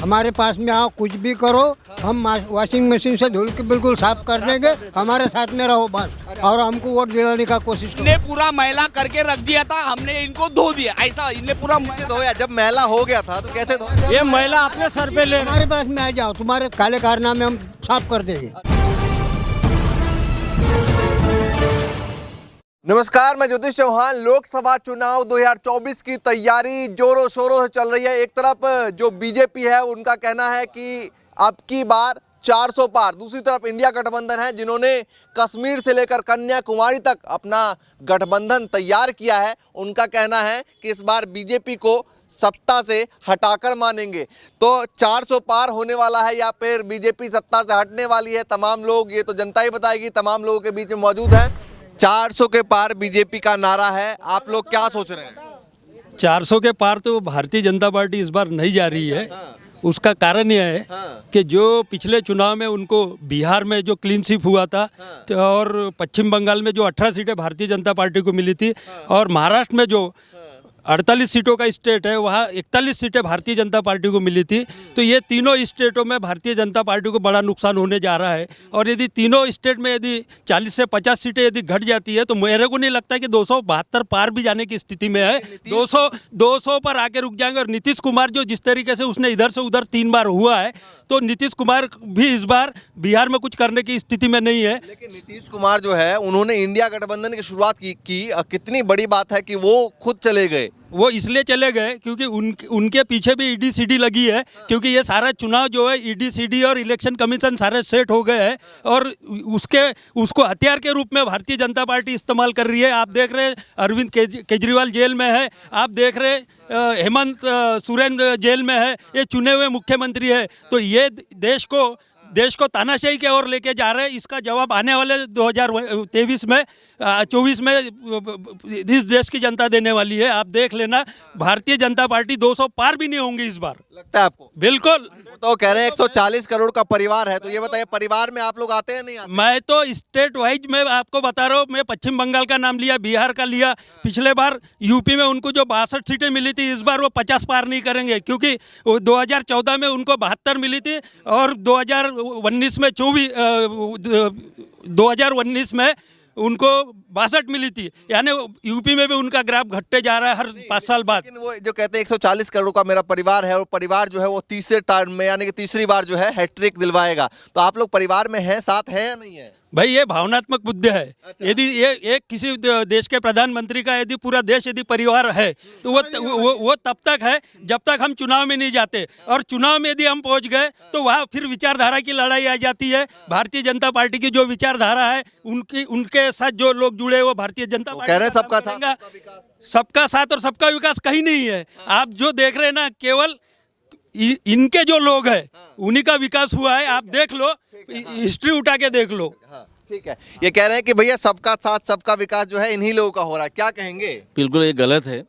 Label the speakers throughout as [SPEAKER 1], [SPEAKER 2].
[SPEAKER 1] हमारे पास में आओ, कुछ भी करो, हम वॉशिंग मशीन से धुल के बिल्कुल साफ कर देंगे। हमारे साथ में रहो बस, और हमको वोट दिलाने का कोशिश करो।
[SPEAKER 2] इन्हें पूरा मैला करके रख दिया था, हमने इनको धो दिया। ऐसा इन्हें पूरा
[SPEAKER 3] धोया, जब मैला हो गया था तो कैसे धोया?
[SPEAKER 4] ये मैला अपने सर पे ले।
[SPEAKER 1] हमारे पास में आ जाओ, तुम्हारे काले कारनामे हम साफ कर देंगे।
[SPEAKER 3] नमस्कार, मैं ज्योतिष चौहान। लोकसभा चुनाव 2024 की तैयारी जोरों शोरों से चल रही है। एक तरफ जो बीजेपी है उनका कहना है कि अब की बार 400 पार, दूसरी तरफ इंडिया गठबंधन है जिन्होंने कश्मीर से लेकर कन्याकुमारी तक अपना गठबंधन तैयार किया है। उनका कहना है कि इस बार बीजेपी को सत्ता से हटाकर मानेंगे। तो 400 पार होने वाला है या फिर बीजेपी सत्ता से हटने वाली है, तमाम लोग, ये तो जनता ही बताएगी। तमाम लोगों के बीच में मौजूद है। 400 के पार बीजेपी का नारा है, आप लोग क्या सोच रहे हैं?
[SPEAKER 4] 400 के पार तो भारतीय जनता पार्टी इस बार नहीं जा रही है। उसका कारण यह है कि जो पिछले चुनाव में उनको बिहार में जो क्लीन स्वीप हुआ था तो और पश्चिम बंगाल में जो 18 सीटें भारतीय जनता पार्टी को मिली थी और महाराष्ट्र में जो 48 सीटों का स्टेट है वहाँ 41 सीटें भारतीय जनता पार्टी को मिली थी। तो ये तीनों स्टेटों में भारतीय जनता पार्टी को बड़ा नुकसान होने जा रहा है। और यदि तीनों स्टेट में यदि 40 से 50 सीटें यदि घट जाती है तो मेरे को नहीं लगता कि 272 पार भी जाने की स्थिति में है। 200 पर आके रुक जाएंगे। और नीतीश कुमार जो जिस तरीके से उसने इधर से उधर 3 बार हुआ है, तो नीतीश कुमार भी इस बार बिहार में कुछ करने की स्थिति में नहीं है।
[SPEAKER 3] लेकिन नीतीश कुमार जो है उन्होंने इंडिया गठबंधन की शुरुआत की कितनी बड़ी बात है कि वो खुद चले गए।
[SPEAKER 4] वो इसलिए चले गए क्योंकि उनके पीछे भी ईडी सीडी लगी है, क्योंकि ये सारा चुनाव जो है ईडी सीडी और इलेक्शन कमीशन सारे सेट हो गए हैं और उसको हथियार के रूप में भारतीय जनता पार्टी इस्तेमाल कर रही है। आप देख रहे हैं अरविंद केजरीवाल जेल में है, आप देख रहे हेमंत सोरेन जेल में है, ये चुने हुए मुख्यमंत्री है। तो ये देश को तानाशाही की ओर लेके जा रहे हैं। इसका जवाब आने वाले 2023 में 24 में इस देश की जनता देने वाली है। आप देख लेना, भारतीय जनता पार्टी 200 पार भी नहीं होंगी इस बार।
[SPEAKER 3] लगता है आपको?
[SPEAKER 4] बिल्कुल।
[SPEAKER 3] तो कह रहे हैं 140 करोड़ का परिवार है, तो ये बताइए परिवार में आप लोग आते हैं नहीं आते?
[SPEAKER 4] मैं तो स्टेट वाइज में आपको बता रहा हूँ। मैं पश्चिम बंगाल का नाम लिया, बिहार का लिया। पिछले बार यूपी में उनको जो 62 सीटें मिली थी, इस बार वो 50 पार नहीं करेंगे, क्योंकि 2014 में उनको 72 मिली थी और 2019 में उनको 62 मिली थी। यानी यूपी में भी उनका ग्राफ घटते जा रहा है हर 5 साल बाद।
[SPEAKER 3] लेकिन वो जो कहते हैं 140 करोड़ का मेरा परिवार है, और परिवार जो है वो तीसरे टर्म में यानी कि तीसरी बार जो है हैट्रिक दिलवाएगा। तो आप लोग परिवार में हैं, साथ हैं या नहीं है?
[SPEAKER 4] भाई ये भावनात्मक मुद्दे है। यदि ये एक किसी देश के प्रधानमंत्री का यदि पूरा देश यदि परिवार है तो वो तब तक है जब तक हम चुनाव में नहीं जाते। और चुनाव में यदि हम पहुंच गए तो वहाँ फिर विचारधारा की लड़ाई आ जाती है। भारतीय जनता पार्टी की जो विचारधारा है उनके साथ जो लोग जुड़े वो भारतीय जनता पार्टी
[SPEAKER 3] कह रहे हैं सबका
[SPEAKER 4] साथ और सबका विकास कहीं नहीं है। आप जो देख रहे हैं ना, केवल इनके जो लोग हैं उन्हीं का विकास हुआ है। आप देख लो, हिस्ट्री उठा के देख लो।
[SPEAKER 3] ठीक है, ये कह रहे हैं कि भैया सबका साथ सबका विकास जो है इन्हीं लोगों का हो रहा है, क्या कहेंगे?
[SPEAKER 5] बिल्कुल ये गलत है।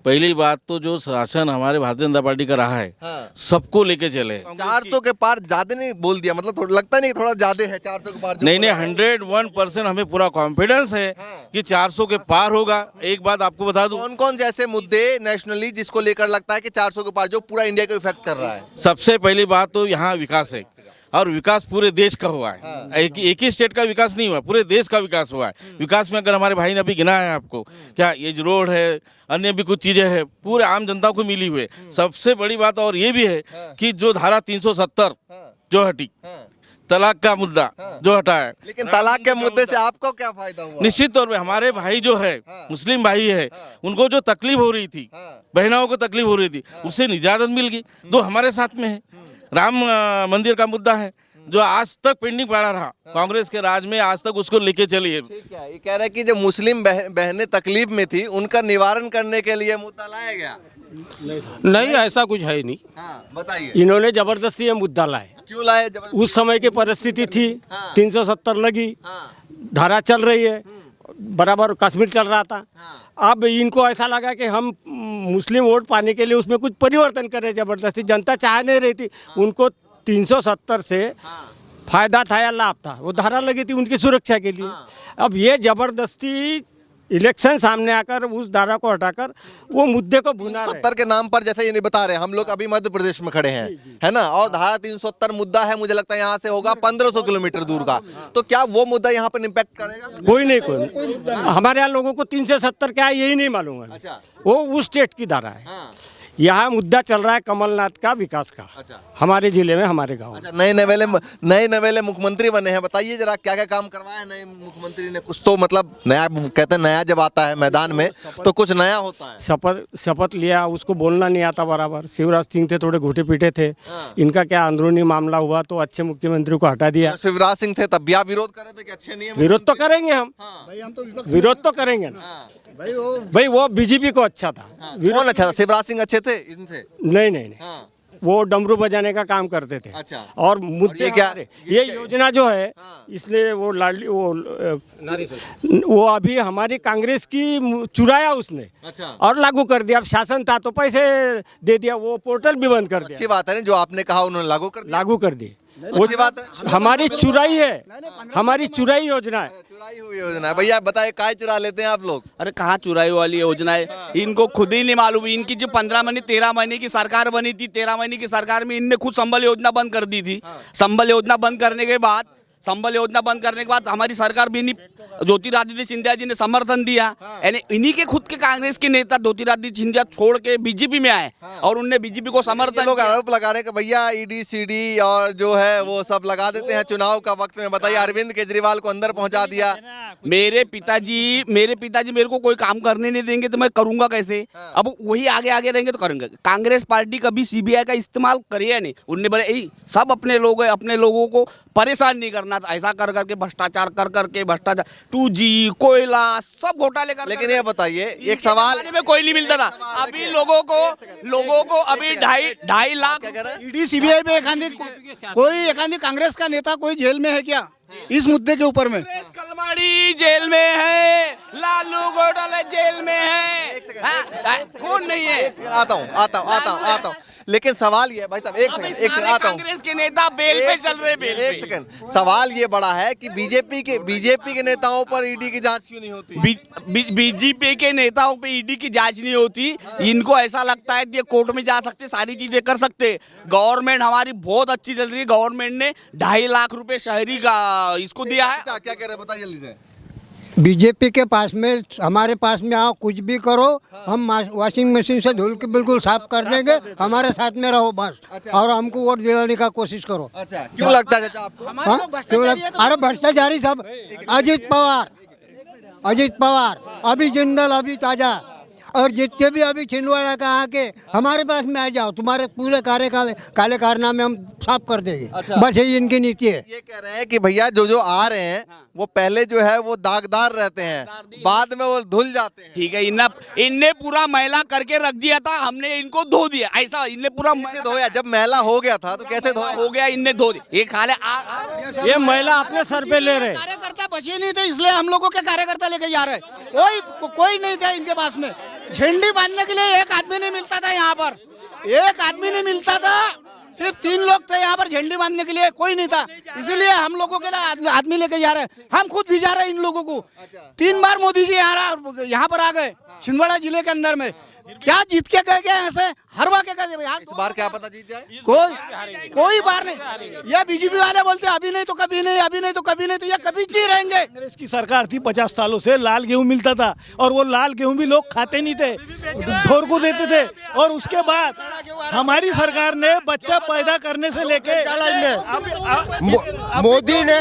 [SPEAKER 5] पहली बात तो जो शासन हमारे भारतीय जनता पार्टी का रहा है, सबको लेके चले।
[SPEAKER 3] 400 के पार ज्यादा नहीं बोल दिया, मतलब थोड़ा लगता नहीं थोड़ा ज्यादा है 400 के पार?
[SPEAKER 5] नहीं 101% हमें पूरा कॉन्फिडेंस है कि 400 के पार होगा। एक बात आपको बता दूं,
[SPEAKER 3] कौन कौन जैसे मुद्दे नेशनली जिसको लेकर लगता है कि 400 के पार जो पूरा इंडिया को इफेक्ट कर रहा है?
[SPEAKER 5] सबसे पहली बात तो यहाँ विकास है, और विकास पूरे देश का हुआ है। एक ही स्टेट का विकास नहीं हुआ, पूरे देश का विकास हुआ है। विकास में अगर हमारे भाई ने अभी गिना है आपको, क्या ये जो रोड है, अन्य भी कुछ चीजें हैं, पूरे आम जनता को मिली हुई है। सबसे बड़ी बात और ये भी है कि जो धारा 370 जो हटी, तलाक का मुद्दा जो हटा है।
[SPEAKER 3] लेकिन तलाक के मुद्दे से आपको क्या फायदा हुआ?
[SPEAKER 5] निश्चित तौर पे हमारे भाई जो है, मुस्लिम भाई है, उनको जो तकलीफ हो रही थी, बहनाओं को तकलीफ हो रही थी, उससे निजात मिल गई। जो हमारे साथ में है, राम मंदिर का मुद्दा है जो आज तक पेंडिंग पड़ा रहा, कांग्रेस के राज में आज तक उसको लेके चलिए।
[SPEAKER 3] ठीक है, ये कह रहे हैं कि जो मुस्लिम बहनें तकलीफ में थी उनका निवारण करने के लिए मुद्दा लाया गया।
[SPEAKER 6] नहीं, ऐसा कुछ है नहीं।
[SPEAKER 3] बताइए,
[SPEAKER 6] इन्होंने जबरदस्ती ये मुद्दा लाए।
[SPEAKER 3] क्यों लाए जबरदस्ती?
[SPEAKER 6] उस समय की परिस्थिति थी, 370 लगी, धारा चल रही है, बराबर कश्मीर चल रहा था। अब इनको ऐसा लगा कि हम मुस्लिम वोट पाने के लिए उसमें कुछ परिवर्तन करें जबरदस्ती। जनता चाह नहीं रही थी, उनको 370 से फायदा था या लाभ था, वो धारा लगी थी उनकी सुरक्षा के लिए। अब ये जबरदस्ती इलेक्शन सामने आकर उस धारा को हटाकर वो मुद्दे को भुना रहे।
[SPEAKER 3] 370 के नाम पर जैसे ये नहीं बता रहे, हम लोग अभी मध्य प्रदेश में खड़े हैं, है ना, और धारा 370 मुद्दा है, मुझे लगता है यहाँ से होगा 1500 किलोमीटर दूर का, तो क्या वो मुद्दा यहाँ पर इम्पैक्ट करेगा?
[SPEAKER 6] कोई नहीं। हमारे यहाँ लोगों को 370 क्या है यही नहीं मालूम है।
[SPEAKER 3] अच्छा।
[SPEAKER 6] वो उस स्टेट की धारा है।
[SPEAKER 3] हाँ।
[SPEAKER 6] यहाँ मुद्दा चल रहा है कमलनाथ का विकास का।
[SPEAKER 3] अच्छा।
[SPEAKER 6] हमारे जिले में, हमारे गांव में।
[SPEAKER 3] अच्छा, नए नवेले मुख्यमंत्री बने हैं, बताइए जरा क्या क्या काम करवाया है नए मुख्यमंत्री ने? कुछ तो मतलब नया, कहते हैं नया जब आता है मैदान में तो कुछ नया होता है।
[SPEAKER 6] शपथ लिया, उसको बोलना नहीं आता बराबर। शिवराज सिंह थे थोड़े घुटे पीटे थे, इनका क्या अंदरूनी मामला हुआ तो अच्छे मुख्यमंत्री को हटा दिया।
[SPEAKER 3] शिवराज सिंह थे तब भी आप विरोध कर रहे थे कि अच्छे नहीं है?
[SPEAKER 6] विरोध तो करेंगे हम, विरोध तो करेंगे ना भाई। वो बीजेपी को अच्छा था।
[SPEAKER 3] कौन अच्छा था? शिवराज सिंह अच्छे थे इनसे?
[SPEAKER 6] नहीं, वो डमरू बजाने का काम करते थे।
[SPEAKER 3] अच्छा।
[SPEAKER 6] और मुद्दे
[SPEAKER 3] क्या?
[SPEAKER 6] ये योजना जो है, इसलिए वो लाडली वो अभी हमारी कांग्रेस की चुराया उसने।
[SPEAKER 3] अच्छा।
[SPEAKER 6] और लागू कर दिया। अब शासन था तो पैसे दे दिया, वो पोर्टल भी बंद कर दिया।
[SPEAKER 3] अच्छी बात है ना, जो आपने कहा उन्होंने लागू कर दिया।
[SPEAKER 6] वो
[SPEAKER 3] अच्छी बात है।
[SPEAKER 6] हमारी चुराई है, हमारी चुराई योजना है।
[SPEAKER 3] चुराई हुई योजना है। भैया बताइए, काय चुरा लेते हैं आप लोग?
[SPEAKER 2] अरे कहाँ चुराई वाली योजना है, इनको खुद ही नहीं मालूम। इनकी जो 13 महीने की सरकार बनी थी, 13 महीने की सरकार में इनने खुद संबल योजना बंद कर दी थी। संबल योजना बंद करने के बाद हमारी सरकार भी नहीं, ज्योतिरादित्य सिंधिया जी ने समर्थन दिया। यानी इन्हीं के खुद के कांग्रेस के नेता ज्योतिरादित्य सिंधिया छोड़ के बीजेपी में आए और उनने बीजेपी को समर्थन।
[SPEAKER 3] लोग आरोप लगा रहे हैं कि भैया ईडी सीडी और जो है वो सब लगा देते हैं चुनाव का वक्त में। बताइए, अरविंद केजरीवाल को अंदर पहुंचा दिया।
[SPEAKER 2] मेरे पिताजी मेरे को कोई काम करने नहीं देंगे तो मैं करूंगा कैसे? अब वही आगे रहेंगे तो करेंगे। कांग्रेस पार्टी कभी सीबीआई का इस्तेमाल करे नहीं। उनने बोले सब अपने लोग हैं, अपने लोगों को परेशान नहीं करना था। ऐसा कर करके भ्रष्टाचार भ्रष्टाचार 2G कोयला सब घोटाले कर।
[SPEAKER 3] लेकिन ये बताइए, एक सवाल
[SPEAKER 2] में कोई नहीं मिलता था। अभी लोगों को अभी 2.5 लाख।
[SPEAKER 7] ईडी सीबीआई पे एकांधी कांग्रेस का नेता कोई जेल में है क्या इस मुद्दे के ऊपर में?
[SPEAKER 2] कलमाड़ी जेल में है, लालू घोटाला जेल में है, कौन नहीं है?
[SPEAKER 3] आता हूँ। लेकिन सवाल ये, भाई साहब एक सेकंड आता हूँ।
[SPEAKER 2] कांग्रेस के नेता बेल पे चल रहे बेल पे।
[SPEAKER 3] एक सेकंड, सवाल ये बड़ा है कि बीजेपी के नेताओं पर ईडी की जांच क्यों नहीं होती?
[SPEAKER 2] बीजेपी के नेताओं पे ईडी की जांच नहीं होती। इनको ऐसा लगता है कि कोर्ट में जा सकते, सारी चीजें कर सकते। गवर्नमेंट हमारी बहुत अच्छी चल रही है। गवर्नमेंट ने 2.5 लाख रुपए शहरी का इसको दिया है।
[SPEAKER 3] क्या कह रहे हैं, बताइए जल्दी से।
[SPEAKER 1] बीजेपी के पास में, हमारे पास में आओ, कुछ भी करो, हम वॉशिंग मशीन से धुल के बिल्कुल साफ कर देंगे। हमारे साथ में रहो बस। और हमको वोट दिलाने का कोशिश करो।
[SPEAKER 3] अच्छा, क्यों लगता है चाचा आपको?
[SPEAKER 1] क्यों अरे भ्रष्टाचारी सब। अजीत पवार, अभी जिंदल, अभी ताजा, और जितने भी अभी छिंदवाड़ा का आके हमारे पास में आ जाओ, तुम्हारे पूरे काले कारनामे हम साफ कर देंगे।
[SPEAKER 3] अच्छा।
[SPEAKER 1] बस यही इनकी नीति है।
[SPEAKER 3] ये कह रहे हैं कि भैया जो आ रहे हैं वो पहले जो है वो दागदार रहते हैं, बाद में वो धुल जाते हैं।
[SPEAKER 2] ठीक है, इनने पूरा मैला करके रख दिया था, हमने इनको धो दिया। ऐसा इनने पूरा
[SPEAKER 3] धोया, जब मैला हो गया था तो कैसे धोया?
[SPEAKER 2] हो गया, इनने धो दिया। ये खाले
[SPEAKER 6] ये महिला अपने सर पे ले रहे।
[SPEAKER 7] कार्यकर्ता बचे नहीं थे, इसलिए हम लोगों के कार्यकर्ता लेके जा रहे। कोई नहीं था इनके पास में। झंडी बांधने के लिए एक आदमी नहीं मिलता था यहाँ पर, एक आदमी नहीं मिलता था। सिर्फ 3 लोग थे यहाँ पर झंडी बांधने के लिए, कोई नहीं था। इसीलिए हम लोगों के लिए आदमी लेके जा रहे हैं। हम खुद भी जा रहे हैं इन लोगों को। 3 बार मोदी जी यहाँ पर आ गए छिंदवाड़ा जिले के अंदर में। क्या जीत के गए क्या? ऐसे हरवा के गए?
[SPEAKER 3] इस बार क्या पता जीत जाए?
[SPEAKER 7] कोई बार नहीं। ये बीजेपी वाले बोलते अभी नहीं तो कभी नहीं, अभी नहीं तो कभी नहीं, तो ये कभी नहीं रहेंगे।
[SPEAKER 8] कांग्रेस की सरकार थी 50 सालों से, लाल गेहूं मिलता था और वो लाल गेहूं भी लोग खाते नहीं थे, ढोर को देते थे। और उसके बाद हमारी सरकार ने बच्चा पैदा करने से लेके
[SPEAKER 1] मोदी ने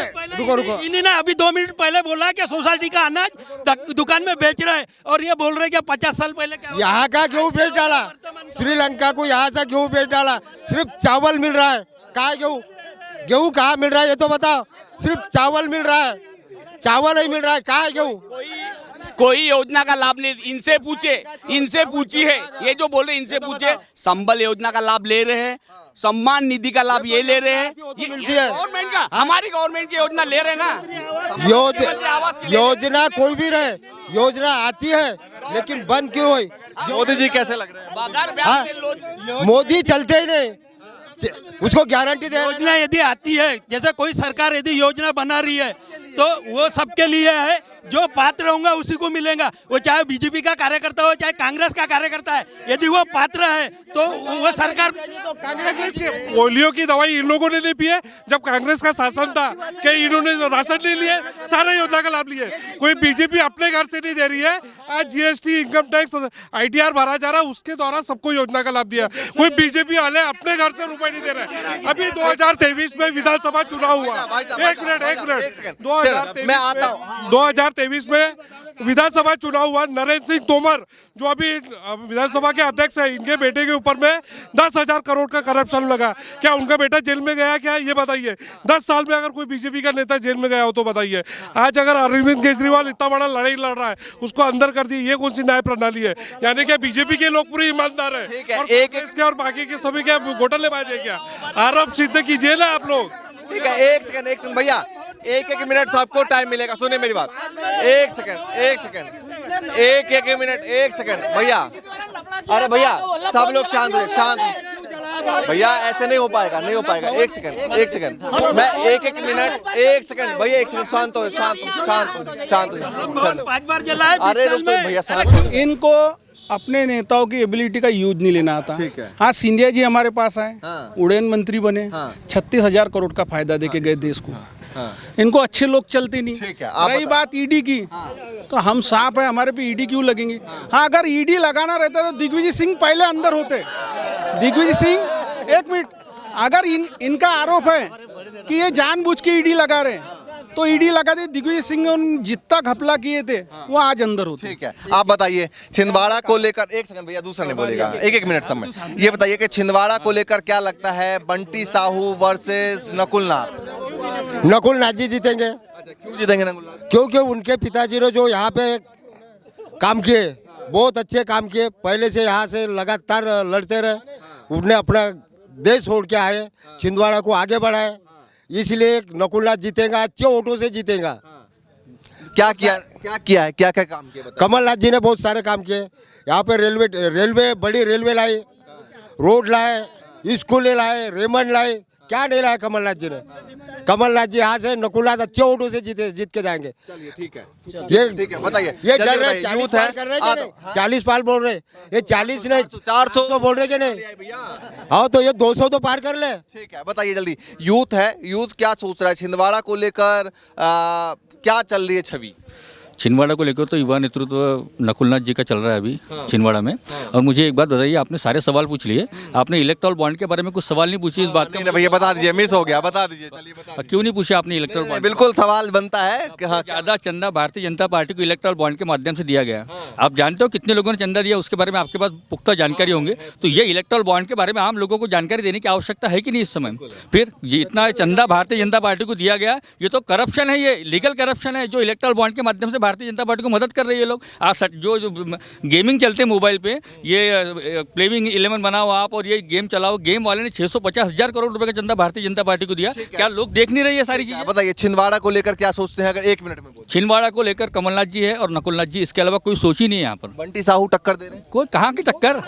[SPEAKER 4] इन्होंने अभी 2 मिनट पहले बोला कि सोसाइटी का अनाज दुकान में बेच रहा है, और ये बोल रहे कि 50 साल पहले क्या
[SPEAKER 1] यहाँ का गेहूँ बेच डाला, श्रीलंका को यहाँ से गेहूँ बेच डाला। सिर्फ चावल मिल रहा है। कहाँ गेहूँ कहाँ मिल रहा है ये तो बताओ। सिर्फ चावल मिल रहा है, चावल ही मिल रहा है। कहाँ गेहूँ?
[SPEAKER 2] कोई योजना का लाभ नहीं। इनसे पूछिए, ये जो बोल रहे इनसे पूछिए। संबल योजना का लाभ ले रहे हैं, सम्मान निधि का लाभ ये ले रहे हैं। ये गवर्नमेंट का, हमारी गवर्नमेंट की योजना ले रहे हैं ना।
[SPEAKER 1] योजना कोई भी रहे, योजना आती है, लेकिन बंद क्यों हुई?
[SPEAKER 3] मोदी जी कैसे लग रहे हैं?
[SPEAKER 1] मोदी चलते ही नहीं, उसको गारंटी दे।
[SPEAKER 4] योजना यदि आती है, जैसे कोई सरकार यदि योजना बना रही है तो वो सबके लिए है, जो पात्र होगा उसी को मिलेगा, वो चाहे बीजेपी का कार्यकर्ता हो चाहे कांग्रेस का कार्यकर्ता है, यदि वो पात्र है तो वो सरकार।
[SPEAKER 9] पोलियो की दवाई इन लोगों ने नहीं पी है जब कांग्रेस का शासन था, कि इन्होंने राशन नहीं लिए, सारे योजना का लाभ लिए। कोई बीजेपी अपने घर से नहीं दे रही है, आज जीएसटी, इनकम टैक्स, ITR भरा जा रहा है, उसके द्वारा सबको योजना का लाभ दिया। कोई बीजेपी वाले अपने घर से रुपए नहीं दे रहे। अभी 2023 में विधानसभा चुनाव हुआ, एक मिनट 2023 में विधानसभा चुनाव हुआ। नरेंद्र सिंह तोमर जो अभी विधानसभा के अध्यक्ष है, इनके बेटे के ऊपर में 10,000 करोड़ का करप्शन लगा। क्या उनका बेटा जेल में गया क्या, ये बताइए। 10 साल में अगर कोई बीजेपी का नेता जेल में गया हो तो बताइए। आज अगर अरविंद केजरीवाल इतना बड़ा लड़ाई लड़ रहा है, उसको अंदर कर दिए, ये कौन सी न्याय प्रणाली है? यानी कि बीजेपी के लोग पूरे ईमानदार है और कांग्रेस के और बाकी के सभी क्या घोटालेबाज है? क्या आरोप सिद्ध कीजिए ना आप लोग।
[SPEAKER 3] ठीक है, एक सेकंड भैया, एक मिनट सबको टाइम मिलेगा, सुने मेरी बात। एक सेकंड भैया, अरे भैया सब लोग शांत हो, शांत भैया, ऐसे नहीं हो पाएगा। एक सेकंड मैं एक मिनट भैया, एक सेकंड शांत हो।
[SPEAKER 4] 5 बार जला है।
[SPEAKER 3] अरे रुक तो भैया, शांत हो।
[SPEAKER 10] इनको अपने नेताओं की एबिलिटी का यूज नहीं लेना आता।
[SPEAKER 3] ठीक है।
[SPEAKER 10] हाँ, सिंधिया जी हमारे पास आए,
[SPEAKER 3] हाँ।
[SPEAKER 10] उड़ान मंत्री बने, 36,000 करोड़ का फायदा देके गए देश को। इनको अच्छे लोग चलते नहीं।
[SPEAKER 3] ठीक है, आप
[SPEAKER 10] रही बात ईडी की, तो हम सांप है, हमारे पे ईडी क्यों लगेंगे? हाँ, अगर ईडी लगाना रहता तो दिग्विजय सिंह पहले अंदर होते। दिग्विजय सिंह, एक मिनट, अगर इनका आरोप है कि ये जानबूझ के ईडी लगा रहे हैं, तो ईडी लगा दी। दिग्विजय सिंह ने जितना घपला किए थे वो आज अंदर होते।
[SPEAKER 3] ठीक है, आप बताइए छिंदवाड़ा को लेकर, एक सेकंड भैया, दूसरा नहीं बोलेगा, एक मिनट समय। ये बताइए कि छिंदवाड़ा को लेकर क्या लगता है, बंटी साहू वर्सेस
[SPEAKER 1] नकुल नाथ जी जीतेंगे।
[SPEAKER 3] अच्छा, क्यों जीतेंगे नकुल नाथ?
[SPEAKER 1] क्योंकि उनके पिताजी ने जो यहाँ पे काम किए, बहुत अच्छे काम किए। पहले से यहाँ से लगातार लड़ते रहे, उन्हें अपना देश छोड़ के आए, छिंदवाड़ा को आगे बढ़ाए, इसलिए नकुलनाथ जीतेगा, अच्छे वोटों से जीतेगा।
[SPEAKER 3] क्या किया है, क्या काम किया बताइए।
[SPEAKER 1] कमलनाथ जी ने बहुत सारे काम किए। यहाँ पे रेलवे बड़ी रेलवे लाई, रोड लाए, स्कूलें लाए, रेमंड लाए, क्या नहीं लाया कमलनाथ जी ने। कमलनाथ जी यहाँ से नकुलनाथ अच्छे वोटों से जीत के जाएंगे।
[SPEAKER 3] चलिए ठीक है,
[SPEAKER 1] ठीक
[SPEAKER 3] है, बताइए।
[SPEAKER 1] ये डर रहे, 40 पार कर रहे हैं कि नहीं? 40 पार बोल रहे, ये 40 नहीं 400 बोल रहे कि नहीं? हाँ, तो ये 200 तो पार कर ले।
[SPEAKER 3] ठीक है, बताइए जल्दी। यूथ है, यूथ क्या सोच रहा है छिंदवाड़ा को लेकर, क्या चल रही है छवि?
[SPEAKER 11] छिंदवाड़ा को लेकर तो युवा नेतृत्व नकुलनाथ जी का चल रहा है अभी छिंदवाड़ा में। और मुझे एक बात बताइए, आपने सारे सवाल पूछ लिए, आपने इलेक्टोरल बॉन्ड के बारे में कुछ सवाल नहीं पूछी इस बात का?
[SPEAKER 3] भैया बता दीजिए, मिस हो गया, बता दीजिए। चलिए बता।
[SPEAKER 11] क्यों नहीं पूछा आपने इलेक्टोरल बॉन्ड?
[SPEAKER 3] बिल्कुल सवाल बनता है कि हाँ,
[SPEAKER 11] ज्यादा चंदा भारतीय जनता पार्टी को इलेक्टोरल बॉन्ड के माध्यम से दिया गया। आप जानते हो कितने लोगों ने चंदा दिया, उसके बारे में आपके पास पुख्ता जानकारी होंगे। तो ये इलेक्टोरल बॉन्ड के बारे में आम लोगों को जानकारी देने की आवश्यकता है कि नहीं इस समय? फिर इतना चंदा भारतीय जनता पार्टी को दिया गया, ये तो करप्शन है, ये लीगल करप्शन है, जो इलेक्टोरल बॉन्ड के माध्यम से भारतीय जनता पार्टी को मदद कर रही है। लोग आज जो गेमिंग चलते हैं मोबाइल पे, ये प्लेइंग 11 बनाओ आप और ये गेम चलाओ, गेम वाले ने 650,000 करोड़ रुपए का चंदा भारतीय जनता पार्टी को दिया। क्या लोग देख नहीं रहे ये सारी चीजें?
[SPEAKER 3] बताइए छिंदवाड़ा को लेकर क्या सोचते हैं, अगर 1 मिनट में बोल।
[SPEAKER 11] छिंदवाड़ा को लेकर कमलनाथ जी है और नकुलनाथ जी, इसके अलावा कोई सोच ही नहीं है यहाँ पर।
[SPEAKER 3] बंटी साहू टक्कर दे रहे हैं?
[SPEAKER 11] कोई कहाँ की टक्कर,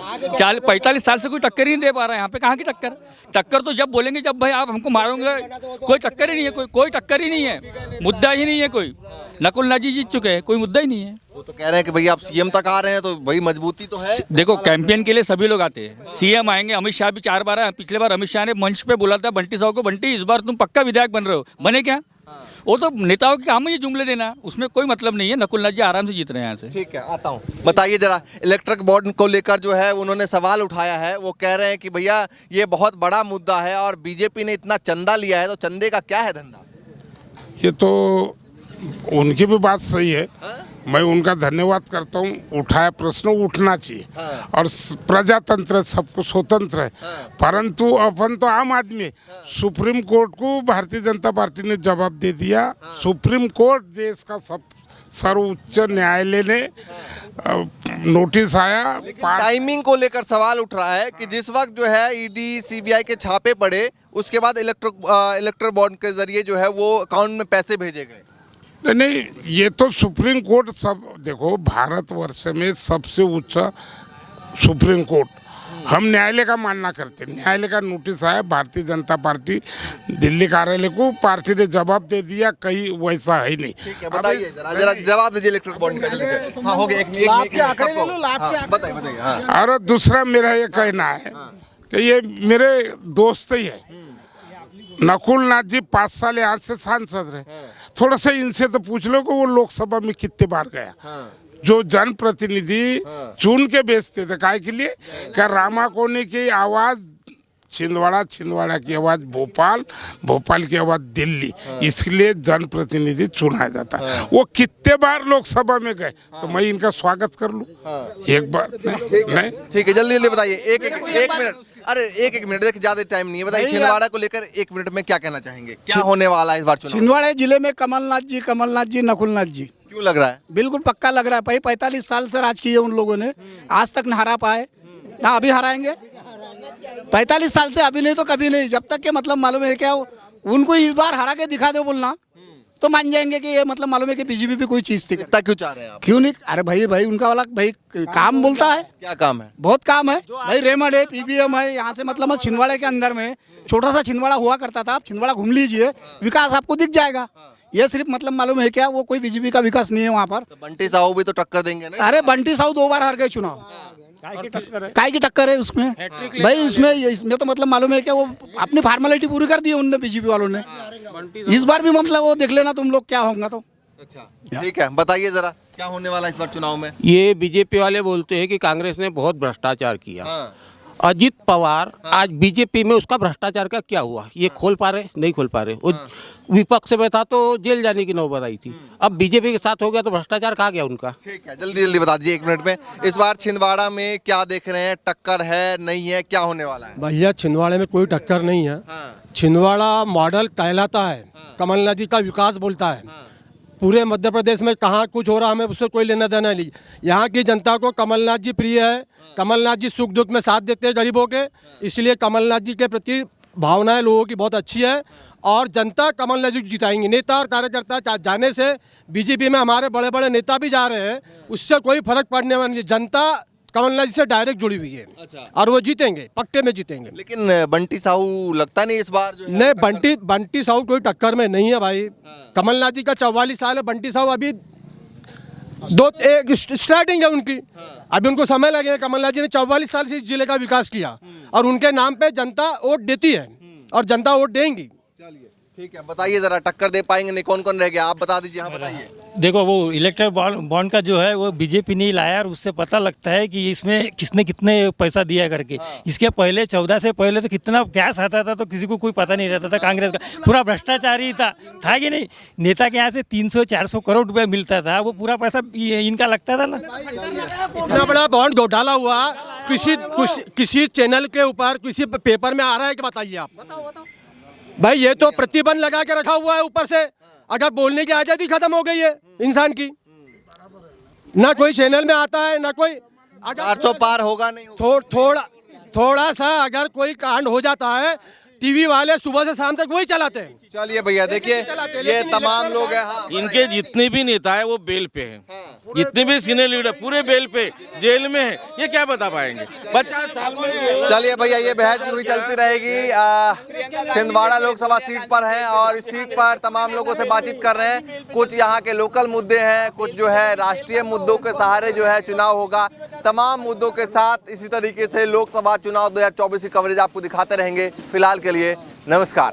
[SPEAKER 11] 45 साल से कोई टक्कर ही नहीं दे पा रहा है यहाँ पे। कहाँ की टक्कर? टक्कर तो जब बोलेंगे जब भाई आप हमको मारोगे, कोई टक्कर ही नहीं है, कोई टक्कर ही नहीं है, मुद्दा ही नहीं है कोई। नकुलनाथ जी जीत चुके हैं, कोई मुद्दा ही नहीं है।
[SPEAKER 3] वो तो कह रहे हैं कि भैया आप सीएम तक आ रहे हैं, तो भाई मजबूती तो है।
[SPEAKER 11] देखो, कैंपेन के लिए सभी लोग आते हैं, सीएम आएंगे, अमित शाह भी 4 बार आए। पिछले बार अमित शाह ने मंच पे बोला था बंटी साहू को, बंटी इस बार तुम पक्का विधायक बन रहे हो, बने क्या? वो तो नेताओं के काम है ये जुमले देना, उसमें कोई मतलब नहीं है। नकुलनाथ जी आराम से जीत रहे हैं यहाँ से।
[SPEAKER 3] ठीक है, आता हूँ। बताइए जरा, इलेक्ट्रिक बोर्ड को लेकर जो है उन्होंने सवाल उठाया है। वो कह रहे हैं कि भैया ये बहुत बड़ा मुद्दा है और बीजेपी ने इतना चंदा लिया है, तो चंदे का क्या है धंधा?
[SPEAKER 9] ये तो उनकी भी बात सही है, मैं उनका धन्यवाद करता हूँ। उठाया प्रश्न, उठना चाहिए। और प्रजातंत्र सबको स्वतंत्र है, परंतु अपन तो आम आदमी है। सुप्रीम कोर्ट को भारतीय जनता पार्टी ने जवाब दे दिया। सुप्रीम कोर्ट देश का सर्वोच्च न्यायालय ने नोटिस आया।
[SPEAKER 3] टाइमिंग को लेकर सवाल उठ रहा है कि जिस वक्त जो है ईडी सीबीआई के छापे पड़े, उसके बाद इलेक्ट्रिक बॉन्ड के जरिए जो है वो अकाउंट में पैसे भेजे गए।
[SPEAKER 9] नहीं, ये तो सुप्रीम कोर्ट, सब देखो, भारतवर्ष में सबसे उच्च सुप्रीम कोर्ट,
[SPEAKER 12] हम न्यायालय का मानना करते। न्यायालय का नोटिस आया भारतीय जनता पार्टी दिल्ली कार्यालय को, पार्टी ने जवाब दे दिया, कहीं वैसा है नहीं।
[SPEAKER 3] ठीक है, बताइए जरा जवाब दीजिए इलेक्ट्रल बॉन्ड का जल्दी से। हाँ, हो गया, एक बताइए। हाँ,
[SPEAKER 12] और दूसरा मेरा ये कहना है कि ये मेरे दोस्त ही है, नकुल नाथ जी 5 साल यहाँ से सांसद रहे। थोड़ा सा इनसे तो पूछ लो कि वो लोकसभा में कितने बार गया। जो जनप्रतिनिधि चुन के बेचते थे, काय के लिए? क्या रामा कोनी की आवाज छिंदवाड़ा की आवाज भोपाल की आवाज दिल्ली, इसलिए जनप्रतिनिधि चुना जाता। वो कितने बार लोकसभा में गए, तो मैं इनका स्वागत कर लूं एक बार। नहीं,
[SPEAKER 3] ठीक है, जल्दी बताइए। एक मिनट, अरे एक मिनट, देखिए ज्यादा टाइम नहीं है। बताइए छिंदवाड़ा को लेकर 1 मिनट में क्या कहना चाहेंगे, क्या होने वाला है इस बार चुनाव?
[SPEAKER 7] छिंदवाड़ा जिले में कमलनाथ जी, नकुलनाथ जी।
[SPEAKER 3] क्यों लग रहा है?
[SPEAKER 7] बिल्कुल पक्का लग रहा है भाई। 45 साल से राज किए उन लोगों ने, आज तक न हरा पाए, ना अभी हराएंगे। 45 साल से अभी नहीं तो कभी नहीं। जब तक के मतलब मालूम है क्या, उनको इस बार हरा के दिखा दो बोलना, तो मान जाएंगे कि ये मतलब मालूम है कि बीजेपी पे कोई चीज थी।
[SPEAKER 3] इतना क्यों चाह रहे हैं आप?
[SPEAKER 7] क्यों नहीं? अरे भाई उनका वाला भाई काम बोलता है।
[SPEAKER 3] क्या काम है?
[SPEAKER 7] बहुत काम है भाई। रेमंड है, पीबीएम है, यहाँ से मतलब छिंदवाड़े के अंदर में छोटा सा छिंदवाड़ा हुआ करता था। आप छिंदवाड़ा घूम लीजिए, विकास आपको दिख जाएगा। ये सिर्फ मतलब मालूम है क्या, वो कोई बीजेपी का विकास नहीं है वहाँ पर।
[SPEAKER 3] तो बंटी साहू भी तो टक्कर देंगे ना?
[SPEAKER 7] अरे बंटी साहू 2 बार हार गए चुनाव। काय की टक्कर है उसमें भाई? इसमें तो मतलब मालूम है क्या, वो अपनी फॉर्मेलिटी पूरी कर दी है उनने, बीजेपी वालों ने। इस बार भी मतलब वो देख लेना तुम लोग क्या होगा। तो
[SPEAKER 3] अच्छा, ठीक है, बताइए जरा क्या होने वाला है इस बार चुनाव में?
[SPEAKER 13] ये बीजेपी वाले बोलते हैं कि कांग्रेस ने बहुत भ्रष्टाचार किया। अजीत पवार आज बीजेपी में, उसका भ्रष्टाचार का क्या हुआ ये खोल पा रहे? नहीं खोल पा रहे। वो विपक्ष में था तो जेल जाने की नौबत आई थी, अब बीजेपी के साथ हो गया तो भ्रष्टाचार कहाँ गया उनका?
[SPEAKER 3] ठीक है, जल्दी बता दीजिए 1 मिनट में। इस बार छिंदवाड़ा में क्या देख रहे हैं, टक्कर है नहीं है, क्या होने वाला है?
[SPEAKER 14] भैया छिंदवाड़े में कोई टक्कर नहीं है। छिंदवाड़ा मॉडल कहलाता है, कमलनाथ जी का विकास बोलता है। पूरे मध्य प्रदेश में कहाँ कुछ हो रहा हमें उससे कोई लेना देना नहीं। यहाँ की जनता को कमलनाथ जी प्रिय है, कमलनाथ जी सुख दुख में साथ देते हैं गरीबों के, इसलिए कमलनाथ जी के प्रति भावनाएं लोगों की बहुत अच्छी है और जनता कमलनाथ जी को जिताएंगे। नेता और कार्यकर्ता जाने से, बीजेपी में हमारे बड़े बड़े नेता भी जा रहे हैं, उससे कोई फर्क पड़ने वाला नहीं। जनता कमलनाथ जी से डायरेक्ट जुड़ी हुई है। अच्छा। और वो जीतेंगे, पक्के में जीतेंगे।
[SPEAKER 3] लेकिन बंटी साहू लगता नहीं इस बार जो है।
[SPEAKER 14] नहीं, बंटी साहू कोई टक्कर में नहीं है भाई। कमलनाथ जी का 44 साल है, बंटी साहू अभी स्टार्टिंग है उनकी। अभी उनको समय लगेगा। कमलनाथ जी ने 44 साल से इस जिले का विकास किया और उनके नाम पे जनता वोट देती है और जनता वोट देंगी।
[SPEAKER 3] चलिए, ठीक है, बताइए जरा टक्कर दे पाएंगे नहीं? कौन कौन रह गया आप बता दीजिए। हाँ, बताइए।
[SPEAKER 11] देखो, वो इलेक्ट्रल बॉन्ड का जो है वो बीजेपी नहीं लाया और उससे पता लगता है कि इसमें किसने कितने पैसा दिया करके। इसके पहले 14 से पहले तो कितना कैश आता था तो किसी को कोई पता नहीं रहता था। कांग्रेस का पूरा भ्रष्टाचार ही था कि नहीं? नेता के यहाँ से 300-400 करोड़ रुपया मिलता था, वो पूरा पैसा इनका लगता था ना।
[SPEAKER 14] इतना बड़ा बॉन्ड घोटाला हुआ किसी चैनल के ऊपर, किसी पेपर में आ रहा है कि बताइए आप? भाई ये तो प्रतिबंध लगा के रखा हुआ है ऊपर से। अगर बोलने की आज़ादी खत्म हो गई है इंसान की, ना कोई चैनल में आता है, ना कोई।
[SPEAKER 3] 400 पार होगा नहीं?
[SPEAKER 14] थोड़ा सा अगर कोई कांड हो जाता है, टीवी वाले सुबह से शाम तक वही चलाते हैं।
[SPEAKER 3] चलिए भैया, देखिए ये तमाम लोग हैं। हाँ,
[SPEAKER 5] इनके जितने भी नेता है वो बेल पे हैं। जितने भी सीनियर लीडर पूरे बेल पे, जेल में है। ये क्या बता पाएंगे 50 साल में?
[SPEAKER 3] चलिए भैया, ये बहस भी चलती रहेगी। छिंदवाड़ा लोकसभा सीट पर है और इस सीट पर तमाम लोगों से बातचीत कर रहे हैं। कुछ यहाँ के लोकल मुद्दे हैं, कुछ जो है राष्ट्रीय मुद्दों के सहारे जो है चुनाव होगा। तमाम मुद्दों के साथ इसी तरीके से लोकसभा चुनाव 2024 की कवरेज आपको दिखाते रहेंगे। फिलहाल के लिए नमस्कार।